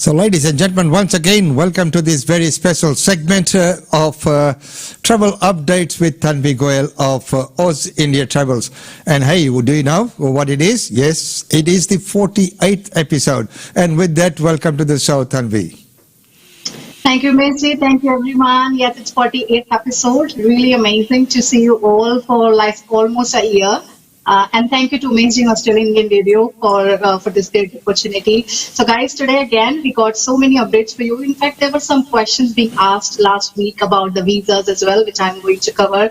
So, ladies and gentlemen, once again, welcome to this very special segment of travel updates with Tanvi Goel of Oz India Travels. And hey, do you know what it is? Yes, it is the 48th episode. And with that, welcome to the show, Tanvi. Thank you, Messi. Thank you, everyone. Yes, it's 48th episode. Really amazing to see you all for like almost a year. And thank you to Amazing Australian Indian Radio for this great opportunity. So guys, today again, we got so many updates for you. In fact, there were some questions being asked last week about the visas as well, which I'm going to cover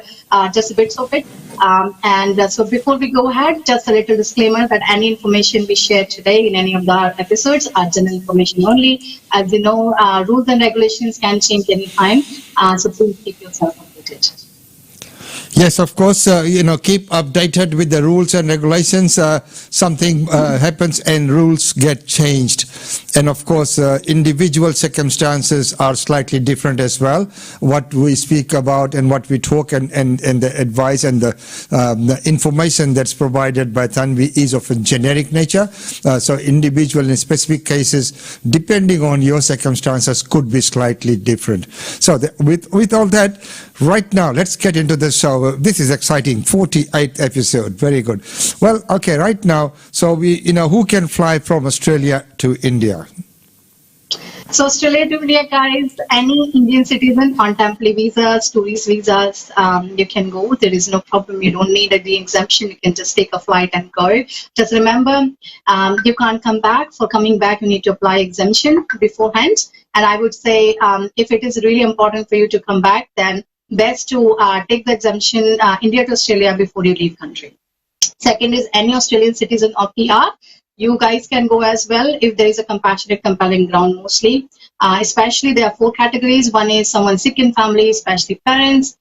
just a bit of it. So before we go ahead, just a little disclaimer that any information we share today in any of our episodes are general information only. As you know, rules and regulations can change anytime. So please keep yourself updated. Yes, of course, keep updated with the rules and regulations. Something happens and rules get changed. And of course, individual circumstances are slightly different as well. What we speak about and what we talk and the advice and the information that's provided by Tanvi is of a generic nature. So individual and specific cases, depending on your circumstances, could be slightly different. So with all that, right now, let's get into the show. This is exciting, 48th episode. Very good. Well, okay, right now, so who can fly from Australia to India? So Australia to India, guys, any Indian citizen on temporary visas, tourist visas, you can go. There is no problem. You don't need the exemption. You can just take a flight and go. Just remember, you can't come back. For coming back, you need to apply exemption beforehand. And I would say, if it is really important for you to come back, then best to take the exemption India to Australia before you leave country. Second is any Australian citizen or PR. You guys can go as well if there is a compassionate, compelling ground mostly. Especially there are 4 categories. One is someone sick in family, especially parents.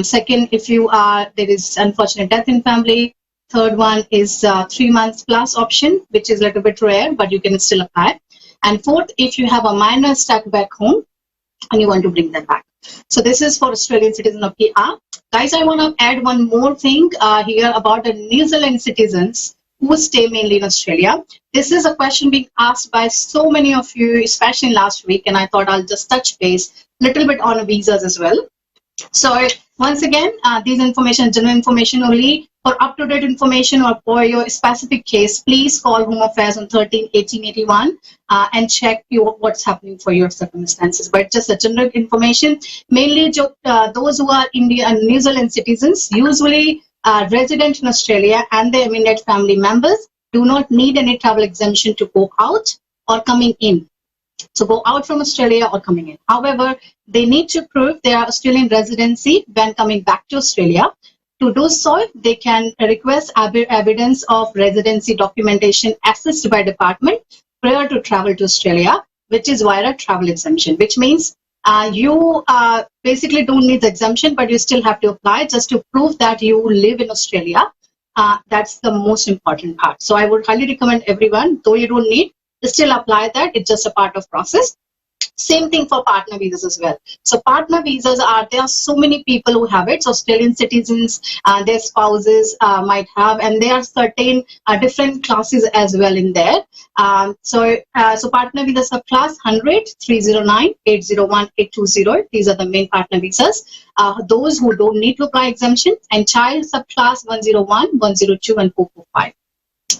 Second, if there is unfortunate death in family. Third one is 3 months plus option, which is a little bit rare, but you can still apply. And fourth, if you have a minor stuck back home and you want to bring them back. So this is for Australian citizen or PR. Guys, I want to add one more thing here about the New Zealand citizens who stay mainly in Australia. This is a question being asked by so many of you, especially last week, and I thought I'll just touch base a little bit on visas as well. So once again, these information, general information only. For up-to-date information or for your specific case, please call Home Affairs on 13 1881 and check what's happening for your circumstances. But just a general information, mainly those who are Indian and New Zealand citizens, usually resident in Australia and their immediate family members, do not need any travel exemption to go out or coming in. So go out from Australia or coming in. However, they need to prove their Australian residency when coming back to Australia. To do so, they can request evidence of residency documentation assessed by department prior to travel to Australia, which is via a travel exemption, which means you basically don't need the exemption, but you still have to apply just to prove that you live in Australia. That's the most important part. So I would highly recommend everyone, though you don't need, still apply that. It's just a part of process. Same thing for partner visas as well. So partner visas there are so many people who have it. So Australian citizens, their spouses might have, and there are certain different classes as well in there. So partner visas are class 100, 309, 801, 820. These are the main partner visas. Those who don't need to apply exemption, and child subclass 101, 102, and 445.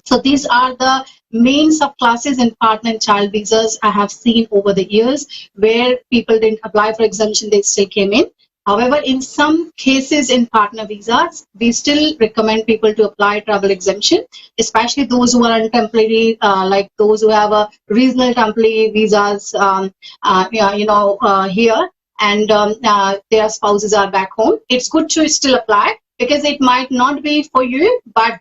So these are the main subclasses in partner and child visas I have seen over the years where people didn't apply for exemption, they still came in. However, in some cases in partner visas, we still recommend people to apply travel exemption, especially those who are on temporary, like those who have a regional temporary visas, here, and their spouses are back home. It's good to still apply because it might not be for you, but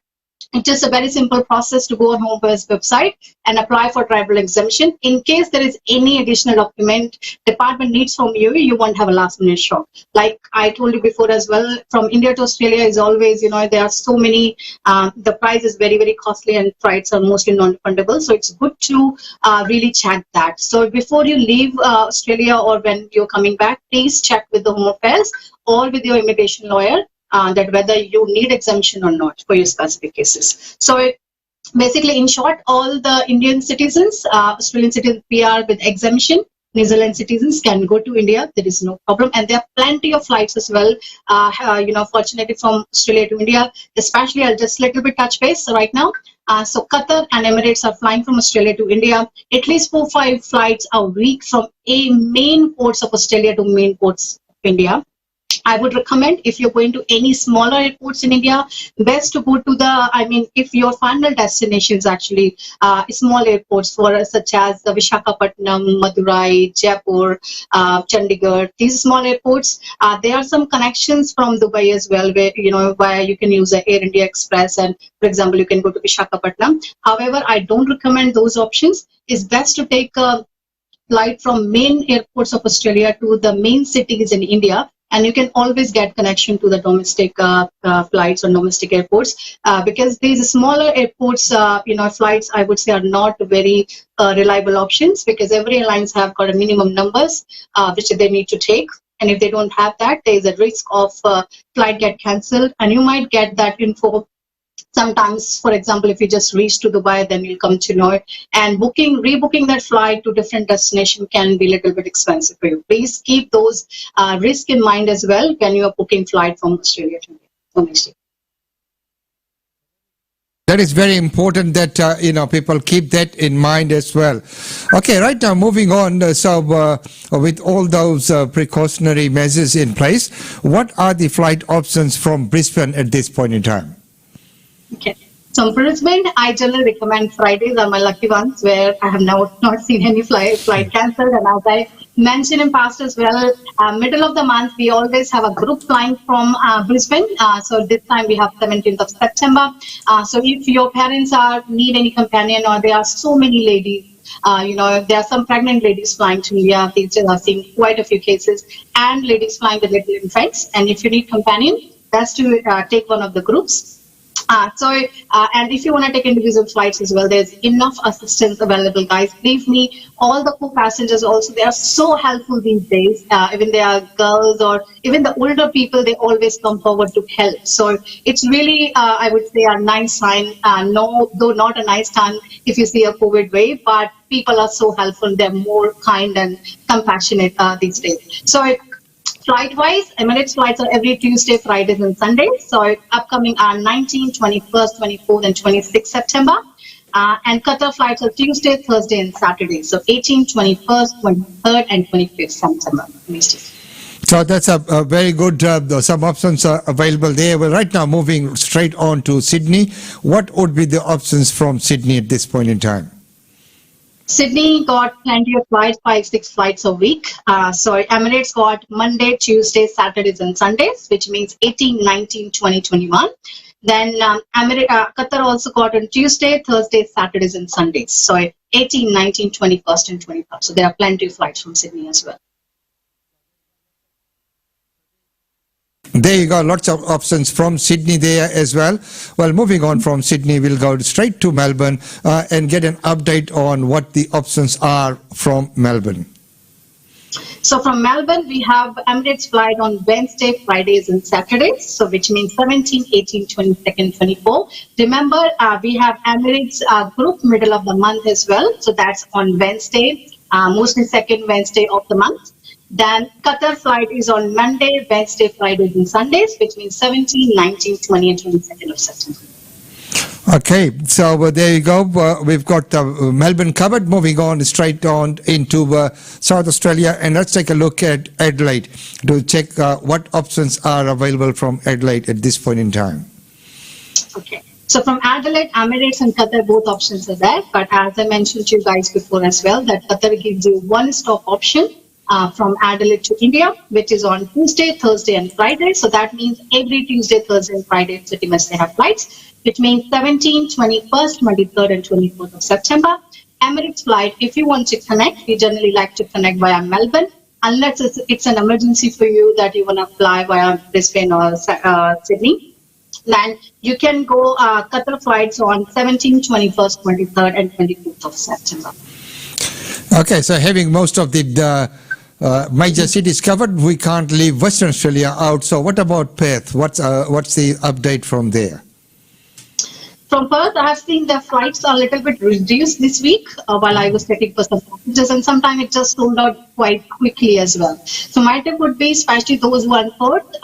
it's just a very simple process to go on Home Affairs website and apply for travel exemption. In case there is any additional document department needs from you, you won't have a last minute shock. Like I told you before as well, from India to Australia is always, there are so many, the price is very, very costly and flights are mostly non-refundable. So it's good to really check that. So before you leave Australia or when you're coming back, please check with the Home Affairs or with your immigration lawyer that whether you need exemption or not for your specific cases. So Basically, in short, all the Indian citizens, Australian citizens, PR with exemption, New Zealand citizens can go to India. There is no problem, and there are plenty of flights as well. Fortunately from Australia to India, especially I'll just little bit touch base right now. So Qatar and Emirates are flying from Australia to India. At least 4-5 flights a week from a main ports of Australia to main ports of India. I would recommend, if you're going to any smaller airports in India, best to go to if your final destination is actually small airports such as the Visakhapatnam, Madurai, Jaipur, Chandigarh, these small airports, there are some connections from Dubai as well, where you can use the Air India Express, and for example, you can go to Visakhapatnam. However, I don't recommend those options. It's best to take a flight from main airports of Australia to the main cities in India, and you can always get connection to the domestic flights or domestic airports, because these smaller airports, flights, I would say, are not very reliable options, because every airlines have got a minimum numbers which they need to take. And if they don't have that, there is a risk of flight get cancelled, and you might get that info sometimes. For example, if you just reach to Dubai, then you'll come to know it. And rebooking that flight to different destination can be a little bit expensive for you. Please keep those risk in mind as well when you are booking flight from Australia to India. That is very important that people keep that in mind as well. Okay, right now moving on. With all those precautionary measures in place, what are the flight options from Brisbane at this point in time? Okay. So in Brisbane, I generally recommend Fridays are my lucky ones, where I have not seen any flight cancelled. And as I mentioned in past as well, middle of the month, we always have a group flying from Brisbane. So this time we have 17th of September. So if your parents need any companion, or there are so many ladies, there are some pregnant ladies flying to India. I've seen quite a few cases, and ladies flying with little infants. And if you need companion, best to take one of the groups. And if you want to take individual flights as well, there's enough assistance available, guys. Believe me, all the co-passengers also, they are so helpful these days. Even they are girls or even the older people, they always come forward to help. So it's really, I would say, a nice sign. Though not a nice time if you see a COVID wave, but people are so helpful. They're more kind and compassionate these days. So flight-wise, Emirates flights are every Tuesday, Fridays, and Sundays. So upcoming are 19th, 21st, 24th, and 26th September. And Qatar flights are Tuesday, Thursday, and Saturday. So 18th, 21st, 23rd, and 25th September. So that's a very good, some options are available there. Well, right now, moving straight on to Sydney, what would be the options from Sydney at this point in time? Sydney got plenty of flights, 5-6 flights a week. Emirates got Monday, Tuesday, Saturdays, and Sundays, which means 18, 19, 20, 21. Then Qatar also got on Tuesday, Thursday, Saturdays, and Sundays. So 18, 19, 21st, and 23rd. So there are plenty of flights from Sydney as well. There you go, lots of options from Sydney there as well. Well, moving on from Sydney, we'll go straight to Melbourne and get an update on what the options are from Melbourne. So from Melbourne, we have Emirates flight on Wednesday, Fridays, and Saturdays. So which means 17, 18, 22nd, 24. Remember, we have Emirates group middle of the month as well. So that's on Wednesday, mostly second Wednesday of the month. Then Qatar flight is on Monday, Wednesday, Fridays, and Sundays, which means 17, 19, 20, and 22nd of September. Okay, so there you go. We've got Melbourne covered. Moving on straight on into South Australia, and let's take a look at Adelaide to check what options are available from Adelaide at this point in time. Okay. So from Adelaide, Emirates and Qatar, both options are there. But as I mentioned to you guys before as well, that Qatar gives you one-stop option from Adelaide to India, which is on Tuesday, Thursday, and Friday. So that means every Tuesday, Thursday, and Friday, pretty much they have flights, which means 17th, 21st, 23rd, and 24th of September. Emirates flight, if you want to connect, we generally like to connect via Melbourne, unless it's an emergency for you that you want to fly via Brisbane or Sydney. Then you can go Qatar flights on 17th, 21st, 23rd, and 24th of September. Okay, so having most of the major cities covered, we can't leave Western Australia out. So what about Perth? What's the update from there? From Perth, I have seen the flights are a little bit reduced this week while I was checking for some packages, and sometimes it just sold out quite quickly as well. So my tip would be, especially those who are in Perth,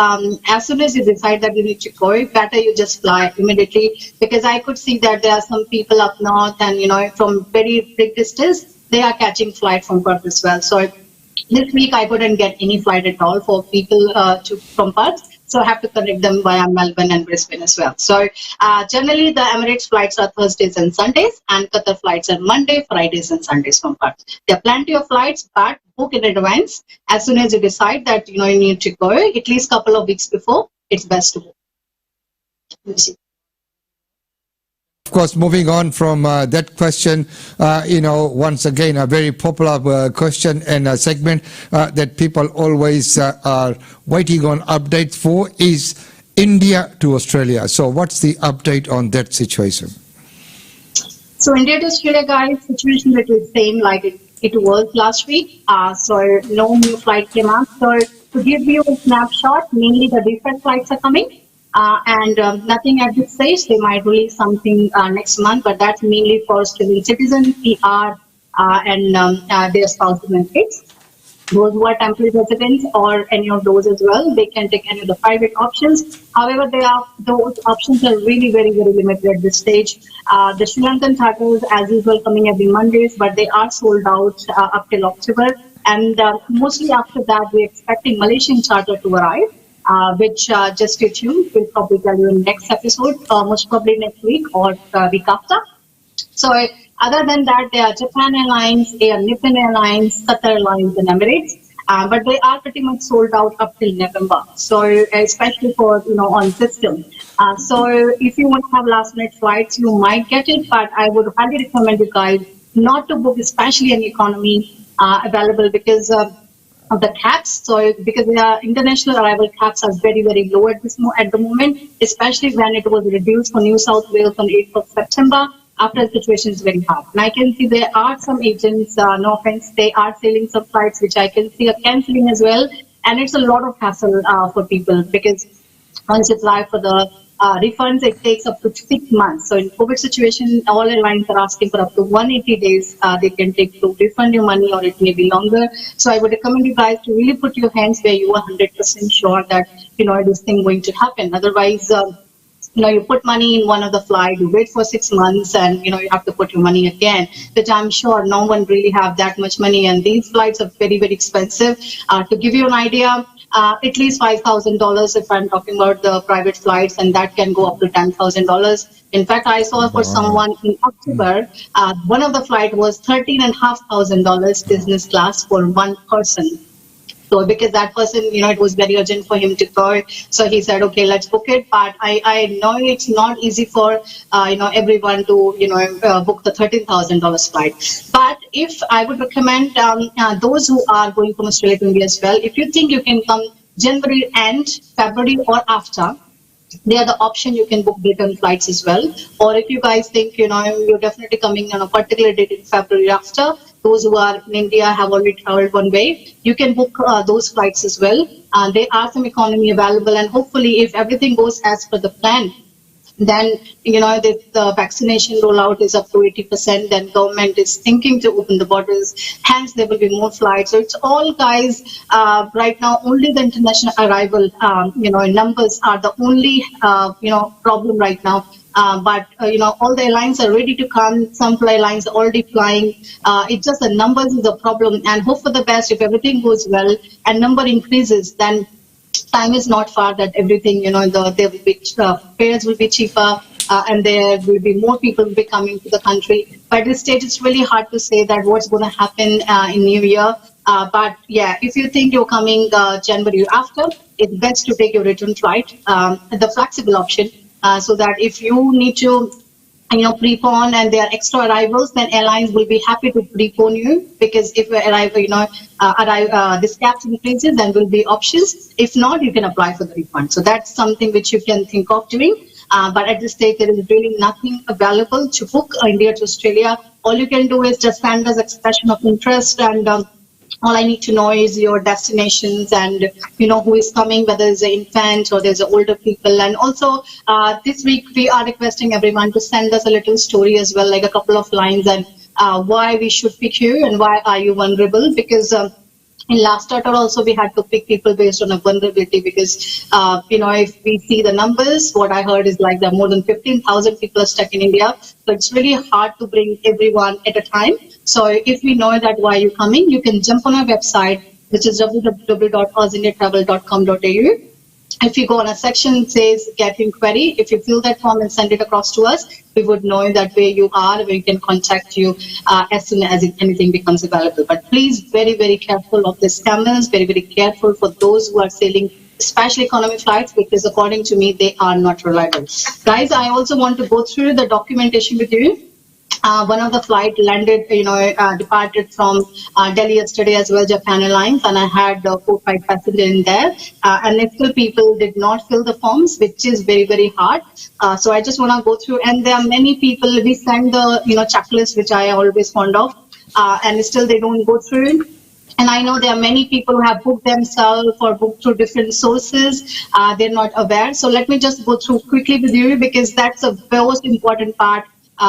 as soon as you decide that you need to go, better you just fly immediately, because I could see that there are some people up north and, from very big distance, they are catching flight from Perth as well. So this week I couldn't get any flight at all for people from Perth. So I have to connect them via Melbourne and Brisbane as well. So generally the Emirates flights are Thursdays and Sundays, and Qatar flights are Monday, Fridays and Sundays from Perth. There are plenty of flights, but book in advance. As soon as you decide that you need to go, at least a couple of weeks before, it's best to book. Of course, moving on from that question, once again, a very popular question and a segment that people always are waiting on updates for is India to Australia. So what's the update on that situation? So India to Australia, guys, situation that is same like it was last week. So no new flight came out. So to give you a snapshot, mainly the different flights are coming. And nothing at this stage. They might release something next month, but that's mainly for Australian citizens, PR, and their spouses and kids. Those who are temporary residents or any of those as well, they can take any of the private options. However, those options are really very, very limited at this stage. The Sri Lankan charters, as usual, coming every Mondays, but they are sold out up till October. And mostly after that, we're expecting Malaysian charter to arrive. Which just stay tuned. We'll probably tell you in next episode, most probably next week or week after. So other than that, there are Japan Airlines, Nippon Airlines, Qatar Airlines, and Emirates. But they are pretty much sold out up till November. So especially for on system. So if you want to have last minute flights, you might get it. But I would highly recommend you guys not to book, especially an economy available, because of the caps. So because the international arrival caps are very, very low at the moment, especially when it was reduced for New South Wales on 8th of September, after the situation is very hard. And I can see there are some agents, no offense, they are selling some flights, which I can see are cancelling as well. And it's a lot of hassle for people, because once you apply for the refunds, it takes up to 6 months. So in COVID situation, all airlines are asking for up to 180 days they can take to refund your money, or it may be longer. So I would recommend you guys to really put your hands where you are 100% sure that this thing going to happen. Otherwise, you put money in one of the flight, you wait for 6 months, and you have to put your money again, which I'm sure no one really have that much money. And these flights are very, very expensive. To give you an idea, at least $5,000 if I'm talking about the private flights, and that can go up to $10,000. In fact, I saw for someone in October, one of the flight was $13,500 business class for one person. So because that person, it was very urgent for him to go. So he said, okay, let's book it. But I know it's not easy for, everyone to, book the $13,000 flight. But if I would recommend those who are going from Australia to India as well, if you think you can come January end, February or after, they are the option. You can book return flights as well. Or if you guys think, you're definitely coming on a particular date in February after, those who are in India have already traveled one way, you can book those flights as well. There are some economy available, and hopefully if everything goes as per the plan, then the vaccination rollout is up to 80%. Then government is thinking to open the borders, hence there will be more flights. So it's all, guys, right now only the international arrival numbers are the only problem right now. But all the airlines are ready to come. Some airlines are already flying. It's just the numbers is the problem, and hope for the best. If everything goes well and number increases, then time is not far that everything, there will be fares will be cheaper, and there will be more people will be coming to the country. But at this stage, it's really hard to say that what's going to happen in New Year. But yeah, if you think you're coming January after, it's best to take your return flight, the flexible option, so that if you need to prepone and there are extra arrivals, then airlines will be happy to prepone you, because if this caps increases, then will be options. If not, you can apply for the refund. So that's something which you can think of doing. But at this stage, there is really nothing available to book India to Australia. All you can do is just send us expression of interest, and All I need to know is your destinations and who is coming, whether it's an infant or there's older people. And also this week we are requesting everyone to send us a little story as well, like a couple of lines, and why we should pick you and why are you vulnerable, because in last quarter also we had to pick people based on a vulnerability, because if we see the numbers, what I heard is like there are more than 15,000 people are stuck in India, so it's really hard to bring everyone at a time. So if we know that why you're coming, you can jump on our website, which is www.ausindiatravel.com.au. If you go on a section that says get inquiry, if you fill that form and send it across to us, we would know that where you are, we can contact you as soon as anything becomes available. But please, very, very careful of the scammers, very, very careful for those who are sailing, especially economy flights, because according to me, they are not reliable. Guys, I also want to go through the documentation with you. One of the flight landed, departed from Delhi yesterday as well, Japan Airlines, and I had 4 or 5 passengers in there, and still people did not fill the forms, which is very, very hard. So I just want to go through, and there are many people, we send the, checklist, which I always fond of, and still they don't go through it. And I know there are many people who have booked themselves or booked through different sources. They're not aware. So let me just go through quickly with you, because that's the most important part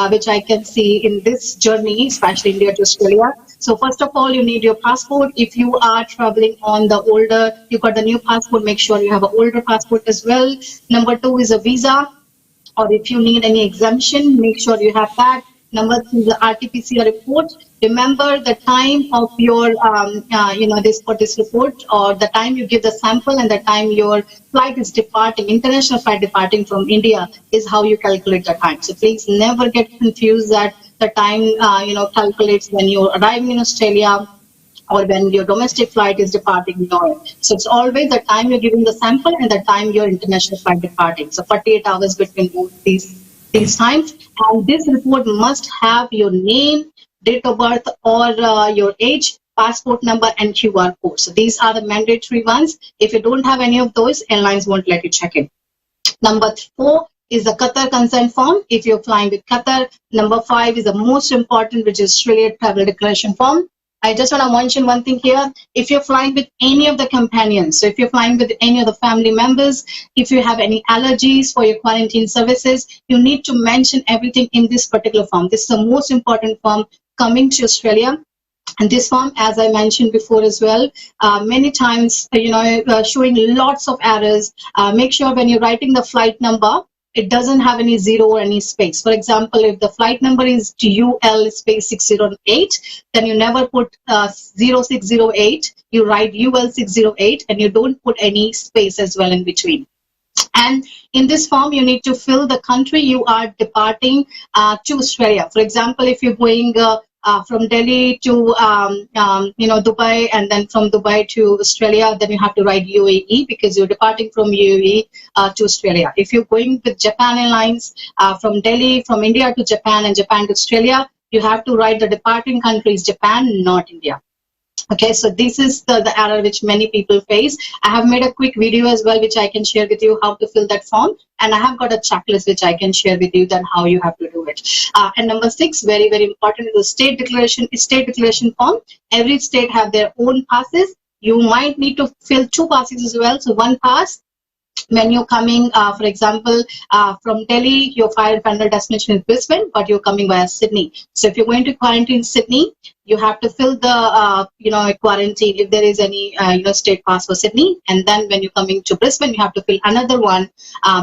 which I can see in this journey, especially India to Australia. So first of all, you need your passport. If you are traveling on the older, you got the new passport, make sure you have an older passport as well. Number 2 is a visa, or if you need any exemption, make sure you have that. Number 3 is the RT-PCR report. Remember the time of your, this report, or the time you give the sample and the time your flight is departing, international flight departing from India, is how you calculate the time. So please never get confused that the time, calculates when you're arriving in Australia or when your domestic flight is departing. No. So it's always the time you're giving the sample and the time your international flight departing. So 48 hours between both these times. And this report must have your name, date of birth, or your age, passport number, and QR code. So these are the mandatory ones. If you don't have any of those, airlines won't let you check in. Number 4 is the Qatar consent form if you're flying with Qatar. Number 5 is the most important, which is Australia travel declaration form. I just want to mention one thing here. If you're flying with any of the companions, so if you're flying with any of the family members, if you have any allergies for your quarantine services, you need to mention everything in this particular form. This is the most important form coming to Australia. And this form, as I mentioned before as well, many times, showing lots of errors. Make sure when you're writing the flight number, it doesn't have any zero or any space. For example, if the flight number is UL space 608, then you never put 0608, you write UL 608, and you don't put any space as well in between. And in this form, you need to fill the country you are departing to Australia. For example, if you're going from Delhi to Dubai, and then from Dubai to Australia, then you have to write UAE, because you're departing from UAE to Australia. If you're going with Japan Airlines from Delhi, from India to Japan, and Japan to Australia, you have to write the departing country is Japan, not India. Okay, so this is the error which many people face. I have made a quick video as well, which I can share with you how to fill that form. And I have got a checklist which I can share with you then how you have to do it. And number 6, very, very important, is the state declaration form. Every state have their own passes. You might need to fill 2 passes as well. So 1 pass when you're coming, for example, from Delhi, your final destination is Brisbane, but you're coming via Sydney. So if you're going to quarantine Sydney, you have to fill the, quarantine if there is any, state pass for Sydney. And then when you're coming to Brisbane, you have to fill another one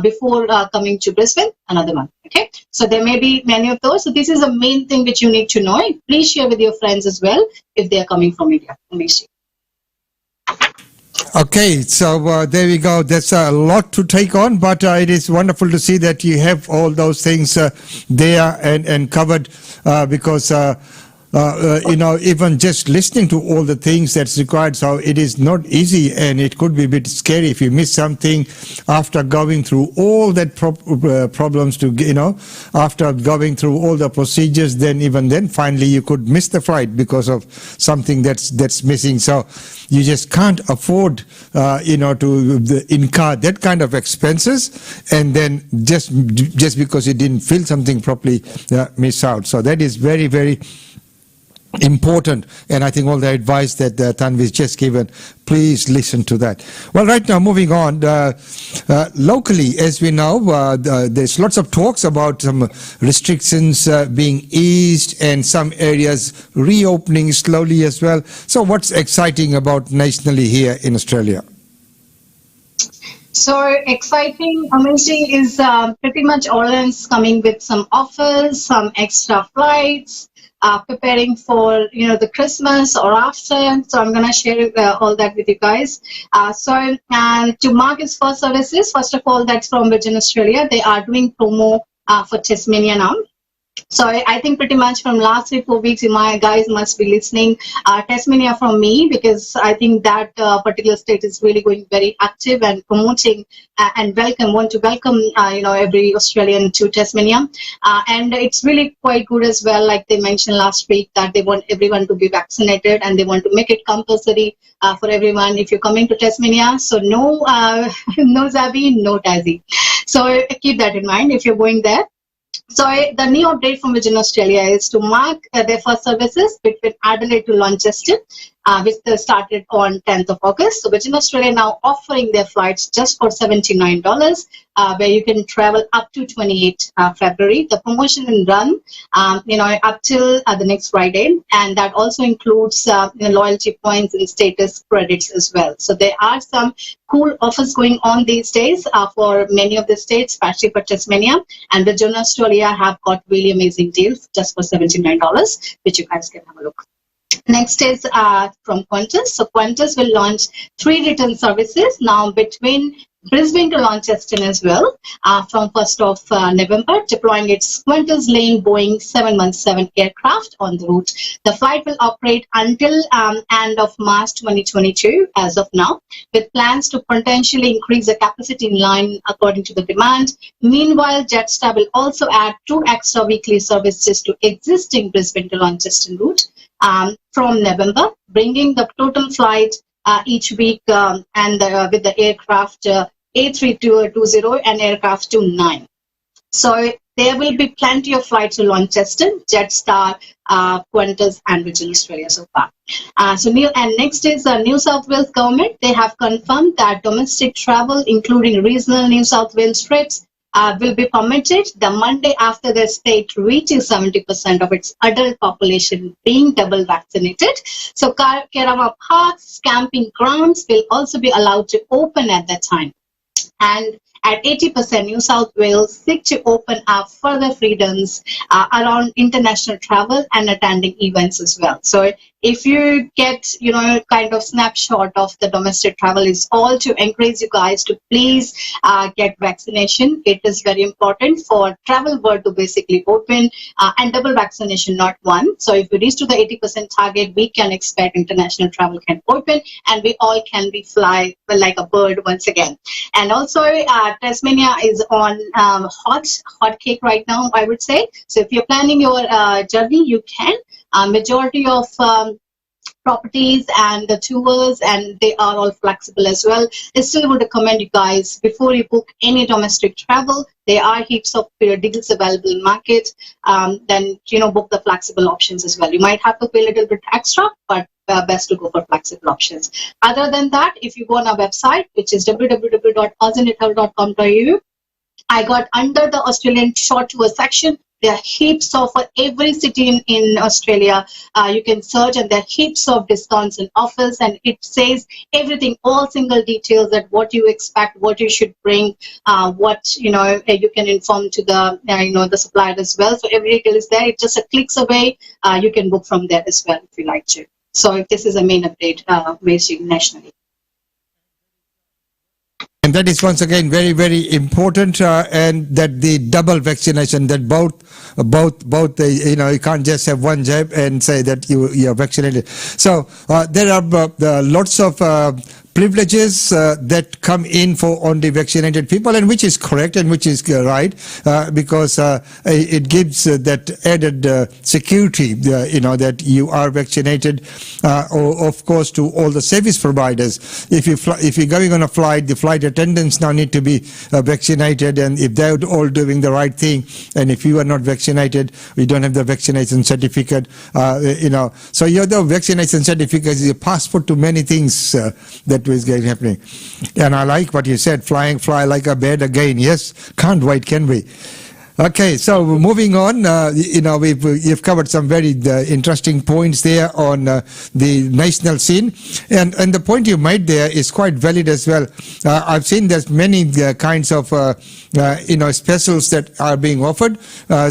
before coming to Brisbane, another one. Okay. So there may be many of those. So this is the main thing which you need to know. Please share with your friends as well if they are coming from India. Okay, so there we go. That's a lot to take on, but it is wonderful to see that you have all those things there and covered, because even just listening to all the things that's required, so it is not easy, and it could be a bit scary if you miss something after going through all that problems to, after going through all the procedures, then even then finally you could miss the flight because of something that's missing. So you just can't afford, to incur that kind of expenses, and then just because you didn't fill something properly, miss out. So that is very, very important, and I think all the advice that Tanvi has just given, please listen to that. Well, right now, moving on, locally, as we know, there's lots of talks about some restrictions being eased and some areas reopening slowly as well. So what's exciting about nationally here in Australia? So exciting, amazing is pretty much all ends coming with some offers, some extra flights, preparing for the Christmas or after. So I'm gonna share all that with you guys. To mark its first services, first of all, that's from Virgin Australia. They are doing promo for Tasmania now. So I think pretty much from last 3-4 weeks, you guys must be listening Tasmania from me, because I think that particular state is really going very active and promoting and want to welcome every Australian to Tasmania, and it's really quite good as well. Like they mentioned last week that they want everyone to be vaccinated and they want to make it compulsory for everyone if you're coming to Tasmania. So no Zabi, no Tassie. So keep that in mind if you're going there. So the new update from Virgin Australia is to mark their first services between Adelaide to Launceston, which they started on 10th of August. So Virgin Australia now offering their flights just for $79, where you can travel up to 28 February. The promotion will run, up till the next Friday, and that also includes loyalty points and status credits as well. So there are some cool offers going on these days for many of the states, especially for Tasmania, and Virgin Australia have got really amazing deals just for $79, which you guys can have a look. Next is from Qantas. So Qantas will launch 3 return services now between Brisbane to Launceston as well from 1st of November, deploying its Qantas Lane Boeing 717 aircraft on the route. The flight will operate until end of March 2022 as of now, with plans to potentially increase the capacity in line according to the demand. Meanwhile, Jetstar will also add 2 extra weekly services to existing Brisbane to Launceston route from November, bringing the total flight each week with the aircraft A320 and aircraft 29. So there will be plenty of flights to Launceston, Jetstar, Qantas, and Virgin Australia so far. Next is New South Wales government. They have confirmed that domestic travel, including regional New South Wales trips, will be permitted the Monday after the state reaches 70% of its adult population being double vaccinated. So caravan parks, camping grounds will also be allowed to open at that time. And at 80%, New South Wales seek to open up further freedoms around international travel and attending events as well. So if you get, kind of snapshot of the domestic travel, is all to encourage you guys to please get vaccination. It is very important for travel world to basically open and double vaccination, not one. So if we reach to the 80% target, we can expect international travel can open and we all can be fly like a bird once again. And also Tasmania is on hot cake right now, I would say. So if you're planning your journey, you can. Majority of properties and the tours, and they are all flexible as well. I still would recommend you guys, before you book any domestic travel, there are heaps of deals available in market. Then book the flexible options as well. You might have to pay a little bit extra, but best to go for flexible options. Other than that, if you go on our website, which is www.aussienitravel.com.au, I got under the Australian short tour section. There are heaps of for every city in Australia. You can search, and there are heaps of discounts and offers, and it says everything, all single details, that what you expect, what you should bring, what you can inform to the the supplier as well. So every detail is there. It's just a clicks away. You can book from there as well if you like to. So this is a main update basically nationally. And that is once again very, very important, and that the double vaccination, that both you can't just have one jab and say that you are vaccinated. So there are lots of privileges that come in for only vaccinated people, and which is correct and which is right, because it gives that added security, that you are vaccinated. Or of course, to all the service providers, if you're going on a flight, the flight attendants now need to be vaccinated, and if they're all doing the right thing, and if you are not vaccinated, you don't have the vaccination certificate, so the vaccination certificate is a passport to many things that is happening. And I like what you said, fly like a bird again. Yes, can't wait, can we? Okay, so moving on, you've covered some very interesting points there on the national scene, and the point you made there is quite valid as well. I've seen there's many kinds of specials that are being offered.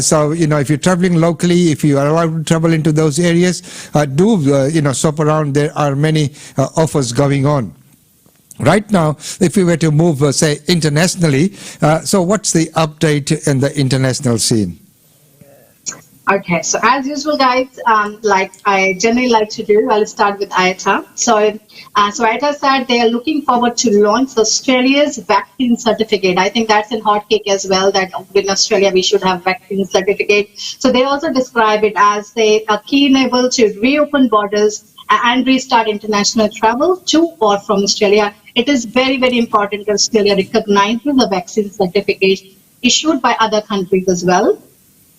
So if you're traveling locally, if you are allowed to travel into those areas, do shop around. There are many offers going on. Right now, if we were to move, say, internationally, so what's the update in the international scene? Okay, so as usual, guys, like I generally like to do, I'll start with IATA. So IATA said they are looking forward to launch Australia's vaccine certificate. I think that's in hot cake as well, that in Australia we should have vaccine certificate. So they also describe it as a key enabler to reopen borders and restart international travel to or from Australia. It is very, very important that Australia recognizes the vaccine certificate issued by other countries as well,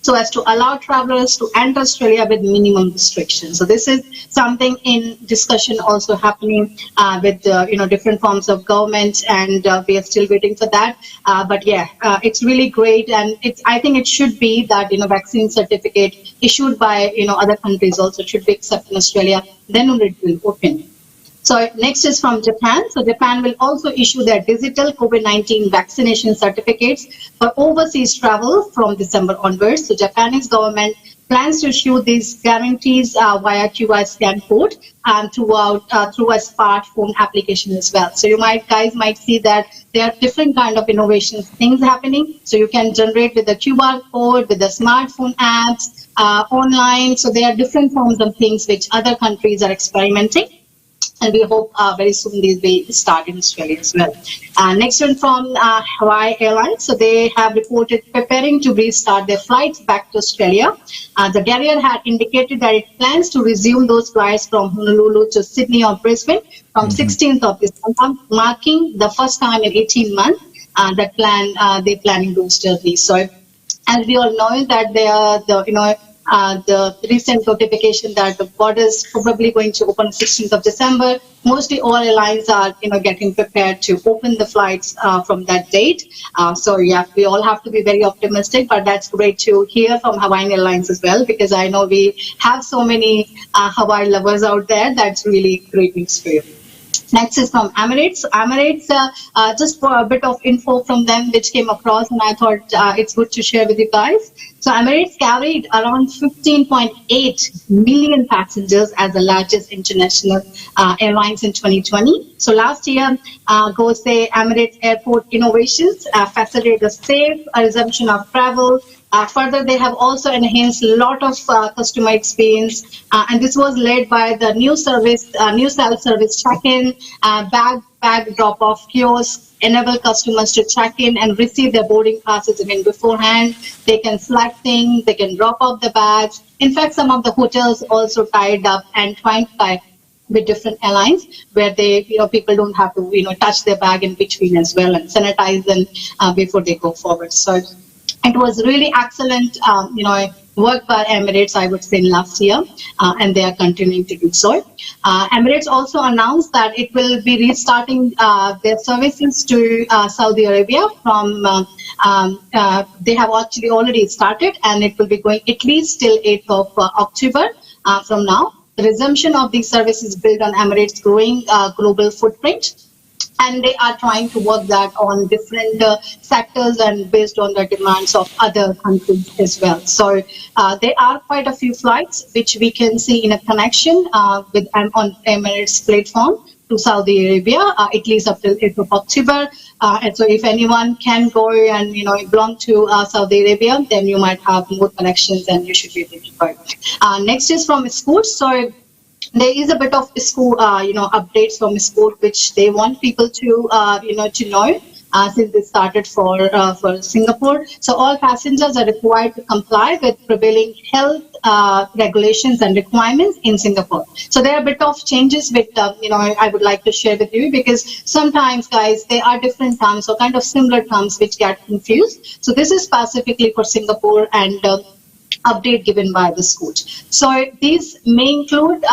so as to allow travelers to enter Australia with minimum restrictions. So this is something in discussion also happening with different forms of government, and we are still waiting for that. But yeah, it's really great, and I think it should be that vaccine certificate issued by other countries also should be accepted in Australia. Then only it will open. So next is from Japan. So Japan will also issue their digital COVID-19 vaccination certificates for overseas travel from December onwards. So Japanese government plans to issue these guarantees via QR scan code and through a smartphone application as well. So you guys might see that there are different kind of innovations things happening. So you can generate with the QR code, with the smartphone apps, online. So there are different forms of things which other countries are experimenting. And we hope very soon these will start in Australia as well. Next one from Hawaii Airlines. So they have reported preparing to restart their flights back to Australia. The carrier had indicated that it plans to resume those flights from Honolulu to Sydney or Brisbane from 16th of December, marking the first time in 18 months they're planning those journeys. So as we all know that they are the recent notification that the border is probably going to open 16th of December. Mostly all airlines are, getting prepared to open the flights from that date. So yeah, we all have to be very optimistic, but that's great to hear from Hawaiian Airlines as well, because I know we have so many Hawaii lovers out there. That's really great news for you. Next is from Emirates. Emirates, just for a bit of info from them which came across, and I thought it's good to share with you guys. So Emirates carried around 15.8 million passengers as the largest international airlines in 2020. So last year, Emirates Airport Innovations facilitated a safe resumption of travel. Further, they have also enhanced a lot of customer experience, and this was led by the new self-service check-in, bag drop-off kiosk, enable customers to check in and receive their boarding passes even beforehand. They can select things, they can drop off the bags. In fact, some of the hotels also tied up and trying to tie with different airlines where people don't have to touch their bag in between as well and sanitize them before they go forward. So it was really excellent, work by Emirates, I would say, last year, and they are continuing to do so. Emirates also announced that it will be restarting their services to Saudi Arabia from, they have actually already started, and it will be going at least till 8th of October from now. The resumption of these services built on Emirates' growing global footprint, and they are trying to work that on different sectors and based on the demands of other countries as well. So there are quite a few flights which we can see in a connection on Emirates platform to Saudi Arabia, at least up till 8th of October. And so if anyone can go and belong to Saudi Arabia, then you might have more connections and you should be able to go. Next is from Scoot. So There is a bit of school, updates from school which they want people to, to know. Since they started for Singapore, so all passengers are required to comply with prevailing health regulations and requirements in Singapore. So there are a bit of changes which I would like to share with you, because sometimes, guys, there are different terms or kind of similar terms which get confused. So this is specifically for Singapore and update given by the school. So these may include,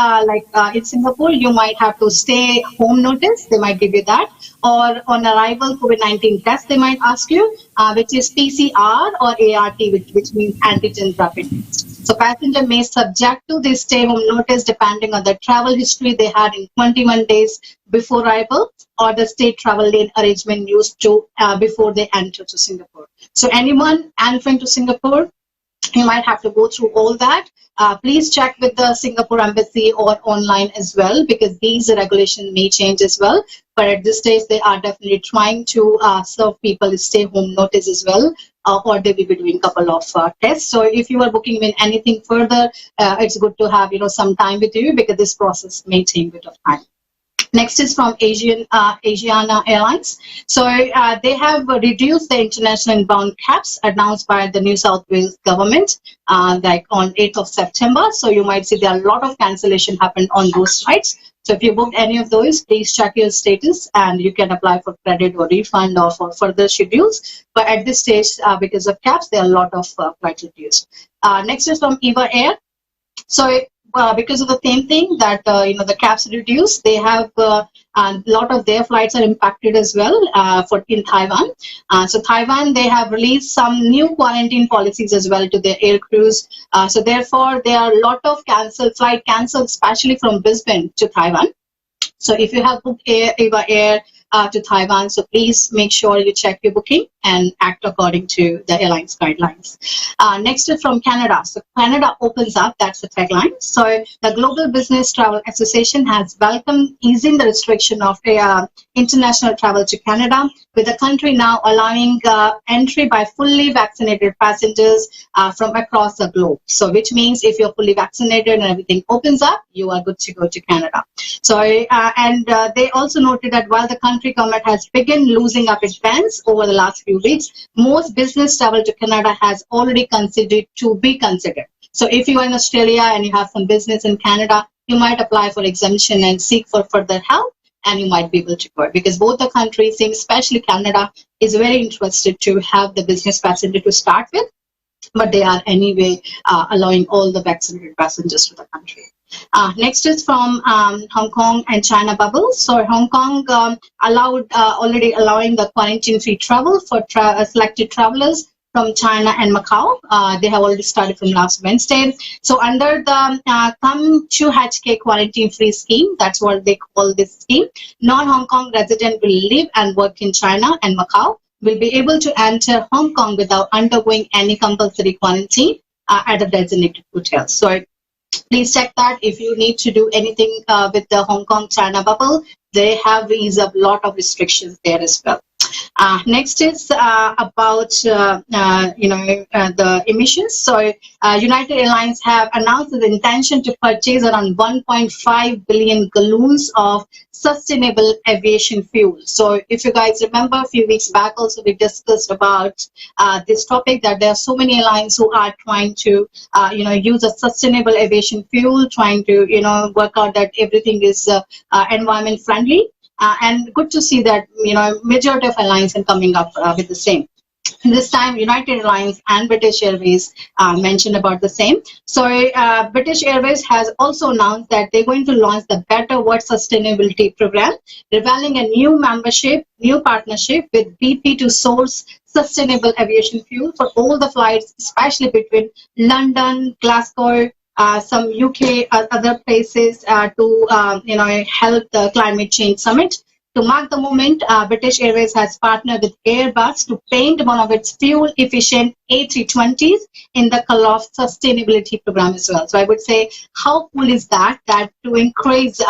in Singapore, you might have to stay home notice. They might give you that. Or on arrival, COVID-19 test, they might ask you, which is PCR or ART, which means antigen rapid test. So passenger may subject to this stay home notice depending on the travel history they had in 21 days before arrival, or the state travel lane arrangement used to before they enter to Singapore. So anyone entering to Singapore, you might have to go through all that. Please check with the Singapore Embassy or online as well, because these regulations may change as well. But at this stage, they are definitely trying to serve people stay home notice as well, or they will be doing a couple of tests. So if you are booking in anything further, it's good to have some time with you, because this process may take a bit of time. Next is from Asiana Airlines. So they have reduced the international inbound caps announced by the New South Wales government, like on 8th of September. So you might see there are a lot of cancellation happened on those flights. So if you booked any of those, please check your status and you can apply for credit or refund or for further schedules. But at this stage, because of caps, there are a lot of flights reduced. Next is from Eva Air. So because of the same thing that the caps reduced, they have a lot of their flights are impacted as well in Taiwan. So Taiwan, they have released some new quarantine policies as well to their air crews. So therefore, there are a lot of flight cancelled, especially from Brisbane to Taiwan. So if you have booked Eva Air to Taiwan, so please make sure you check your booking and act according to the airline's guidelines. Next is from Canada. So Canada opens up, that's the tagline. So the Global Business Travel Association has welcomed easing the restriction of international travel to Canada, with the country now allowing entry by fully vaccinated passengers from across the globe. So which means if you're fully vaccinated and everything opens up, you are good to go to Canada. So they also noted that while the country government has begun losing up its bans over the last few weeks, most business travel to Canada has already considered to be considered. So if you are in Australia and you have some business in Canada, you might apply for exemption and seek for further help, and you might be able to go, because both the countries, especially Canada, is very interested to have the business passenger to start with, but they are anyway allowing all the vaccinated passengers to the country. Next is from Hong Kong and China bubble. So Hong Kong already allowing the quarantine-free travel for selected travelers from China and Macau. They have already started from last Wednesday. So under the Come to HK quarantine-free scheme, that's what they call this scheme, non-Hong Kong resident will live and work in China and Macau will be able to enter Hong Kong without undergoing any compulsory quarantine at a designated hotel. So please check that if you need to do anything with the Hong Kong China bubble. They have eased up a lot of restrictions there as well. Next is about the emissions. So United Airlines have announced the intention to purchase around 1.5 billion gallons of sustainable aviation fuel. So if you guys remember a few weeks back also we discussed about this topic, that there are so many airlines who are trying to use a sustainable aviation fuel, trying to work out that everything is environment friendly. And good to see that majority of airlines are coming up with the same. This time, United Airlines and British Airways mentioned about the same. So British Airways has also announced that they're going to launch the Better World Sustainability Program, revealing a new partnership with BP to source sustainable aviation fuel for all the flights, especially between London, Glasgow, some UK, other places to help the climate change summit. To mark the moment, British Airways has partnered with Airbus to paint one of its fuel-efficient A320s in the color of sustainability program as well. So I would say, how cool is that? That to increase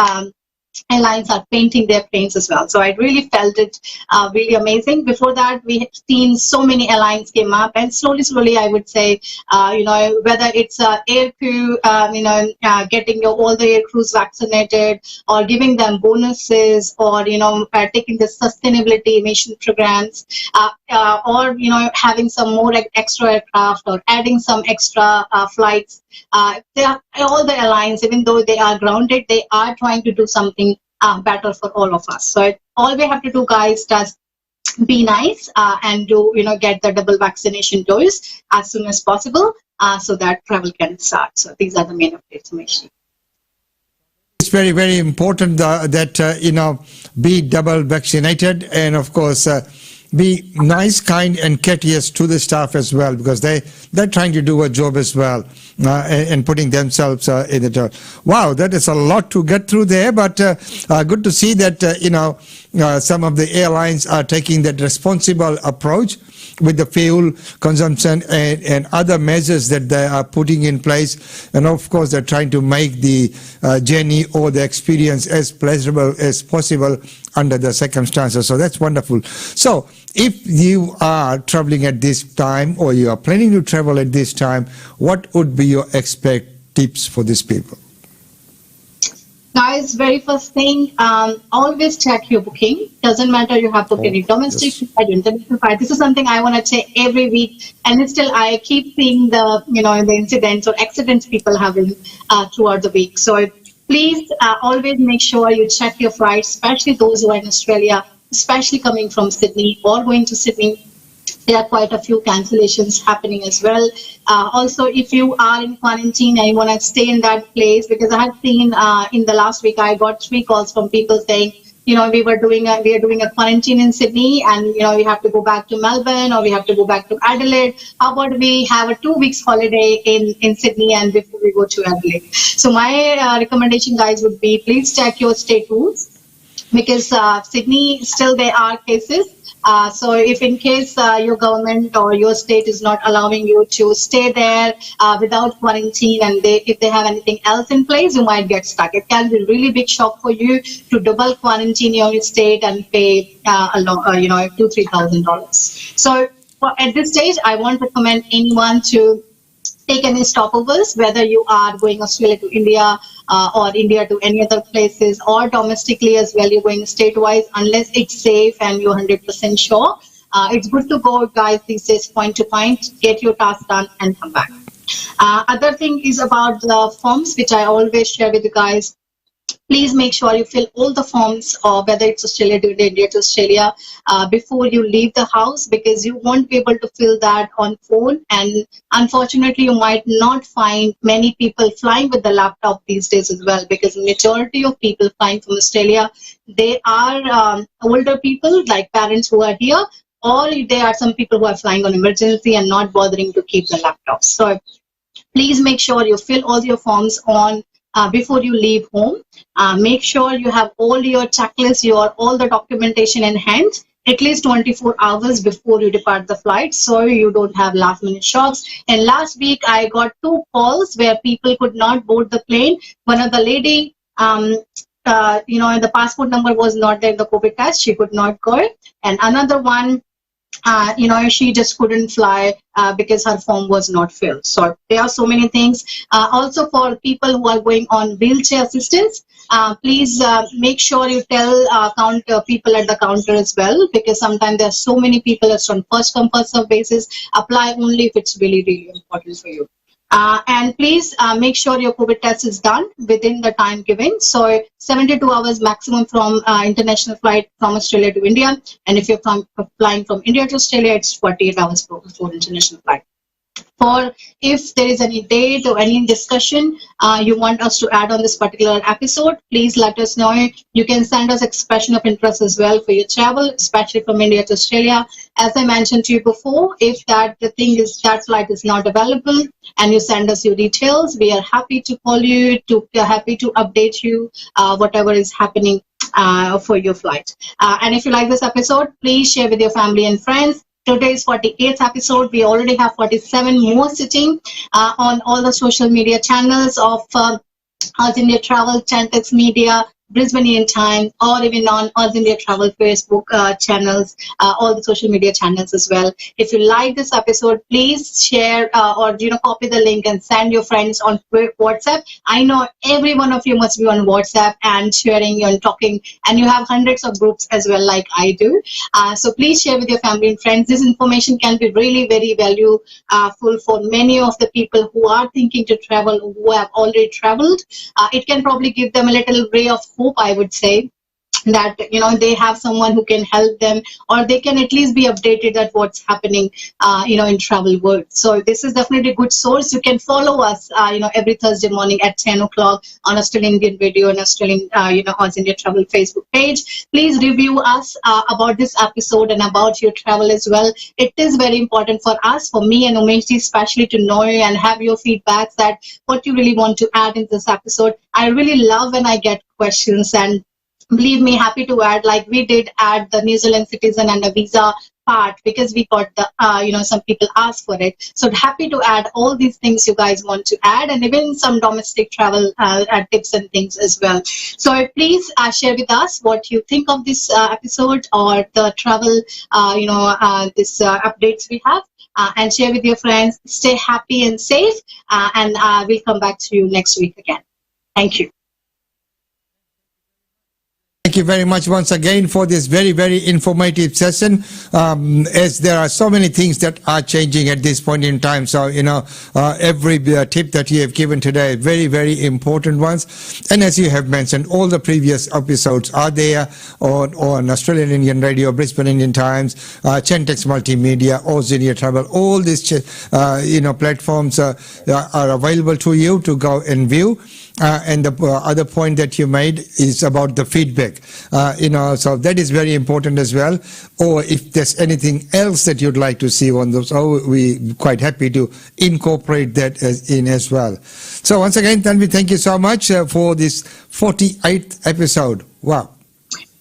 airlines are painting their planes as well. So I really felt it really amazing. Before that, we had seen so many airlines came up, and slowly, I would say, whether it's air crew, getting all the air crews vaccinated, or giving them bonuses, or taking the sustainability emission programs, or having some more extra aircraft, or adding some extra flights. All the airlines, even though they are grounded, they are trying to do something better for all of us. So all we have to do, guys, just be nice and do get the double vaccination dose as soon as possible, so that travel can start. So these are the main updates, Umesh. It's very, very important that be double vaccinated, and of course be nice, kind, and courteous to the staff as well, because they're trying to do a job as well, and putting themselves in it. Wow, that is a lot to get through there, but good to see that some of the airlines are taking that responsible approach with the fuel consumption and other measures that they are putting in place, and of course they're trying to make the journey or the experience as pleasurable as possible under the circumstances. So that's wonderful. So if you are traveling at this time, or you are planning to travel at this time, what would be your expect tips for these people? Guys, very first thing, always check your booking. Doesn't matter you have booked any domestic flight, international flight. This is something I want to say every week, and still I keep seeing the the incidents or accidents people having throughout the week. So please always make sure you check your flights, especially those who are in Australia, especially coming from Sydney or going to Sydney. There are quite a few cancellations happening as well. Also, if you are in quarantine and you want to stay in that place, because I have seen in the last week, I got 3 calls from people saying, we are doing a quarantine in Sydney, and we have to go back to Melbourne, or we have to go back to Adelaide. How about we have a 2 weeks holiday in Sydney, and before we go to Adelaide? So my recommendation, guys, would be please check your state rules, because Sydney, still there are cases. So if in case your government or your state is not allowing you to stay there without quarantine, and if they have anything else in place, you might get stuck. It can be a really big shock for you to double quarantine your state and pay $2,000-3,000. So at this stage, I won't recommend anyone to take any stopovers, whether you are going Australia to India or India to any other places, or domestically as well, you're going statewide, unless it's safe and you're 100% sure. It's good to go, guys, these days, point to point, get your task done and come back. Other thing is about the forms, which I always share with you guys. Please make sure you fill all the forms, or whether it's Australia to India to Australia, before you leave the house, because you won't be able to fill that on phone. And unfortunately, you might not find many people flying with the laptop these days as well, because majority of people flying from Australia, they are older people, like parents who are here, or there are some people who are flying on emergency and not bothering to keep the laptops. So please make sure you fill all your forms on before you leave home. Make sure you have all your checklists, all the documentation in hand, at least 24 hours before you depart the flight, so you don't have last minute shocks. And last week I got 2 calls where people could not board the plane. One of the lady, the passport number was not there in the COVID test, she could not go. And another one, she just couldn't fly because her form was not filled. So there are so many things. Also, for people who are going on wheelchair assistance, please make sure you tell people at the counter as well, because sometimes there are so many people. It's on first come first serve basis. Apply only if it's really, really important for you. And please make sure your COVID test is done within the time given. So 72 hours maximum from international flight from Australia to India. And if you're flying from India to Australia, it's 48 hours before international flight. For if there is any date or any discussion you want us to add on this particular episode, please let us know. You can send us expression of interest as well for your travel, especially from India to Australia. As I mentioned to you before, if that flight is not available and you send us your details, we are happy to call you, happy to update you whatever is happening for your flight. And if you like this episode, please share with your family and friends. Today's 48th episode. We already have 47 more sitting on all the social media channels of Out India Travel, Chantex Media, Brisbane time, or even on Us India Travel Facebook channels, all the social media channels as well. If you like this episode, please share or copy the link and send your friends on WhatsApp. I know every one of you must be on WhatsApp and sharing and talking, and you have hundreds of groups as well, like I do. So please share with your family and friends. This information can be really very valuable for many of the people who are thinking to travel, who have already traveled. It can probably give them a little ray of hope, I would say, that they have someone who can help them, or they can at least be updated at what's happening in travel world. So this is definitely a good source. You can follow us every Thursday morning at 10 o'clock on Australian Indian Radio and Australian Aus India Travel Facebook page. Please review us about this episode and about your travel as well. It is very important for us, for me and Umeshji especially, to know and have your feedbacks, that what you really want to add in this episode. I really love when I get questions, and believe me, happy to add, like we did add the New Zealand citizen and a visa part, because we got the some people asked for it. So happy to add all these things you guys want to add, and even some domestic travel tips and things as well. So please share with us what you think of this episode, or the travel this updates we have, and share with your friends. Stay happy and safe, and we'll come back to you next week again. Thank you. Thank you very much once again for this very, very informative session, as there are so many things that are changing at this point in time. So, every tip that you have given today, very, very important ones. And as you have mentioned, all the previous episodes are there on Australian Indian Radio, Brisbane Indian Times, Chentex Multimedia, Aus India Travel. All these, platforms are available to you to go and view. And the other point that you made is about the feedback, so that is very important as well. Or if there's anything else that you'd like to see on those, we're quite happy to incorporate that in as well. So once again, Tanvi, thank you so much for this 48th episode. Wow.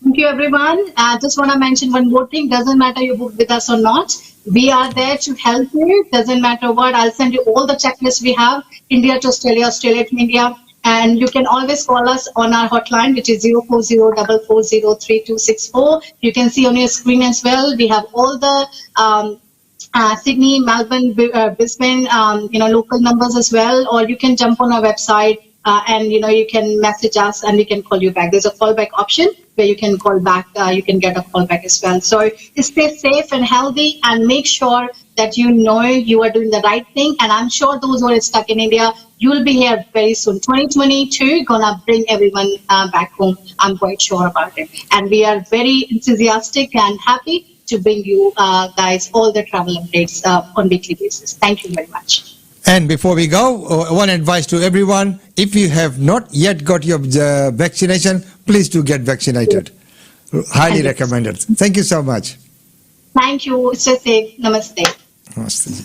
Thank you, everyone. I just want to mention one more thing. Doesn't matter you book with us or not. We are there to help you. Doesn't matter what. I'll send you all the checklists we have, India to Australia, Australia to India. And you can always call us on our hotline, which is 040-440-3264. You can see on your screen as well. We have all the Sydney, Melbourne, Brisbane, local numbers as well. Or you can jump on our website and you can message us and we can call you back. There's a callback option where you can call back. You can get a callback as well. So stay safe and healthy, and make sure that you are doing the right thing. And I'm sure those who are stuck in India, you'll be here very soon. 2022 gonna bring everyone back home. I'm quite sure about it. And we are very enthusiastic and happy to bring you guys all the travel updates on weekly basis. Thank you very much. And before we go, one advice to everyone: if you have not yet got your vaccination, please do get vaccinated. Highly recommended. Thank you so much. Thank you. Stay safe. Namaste. Namaste.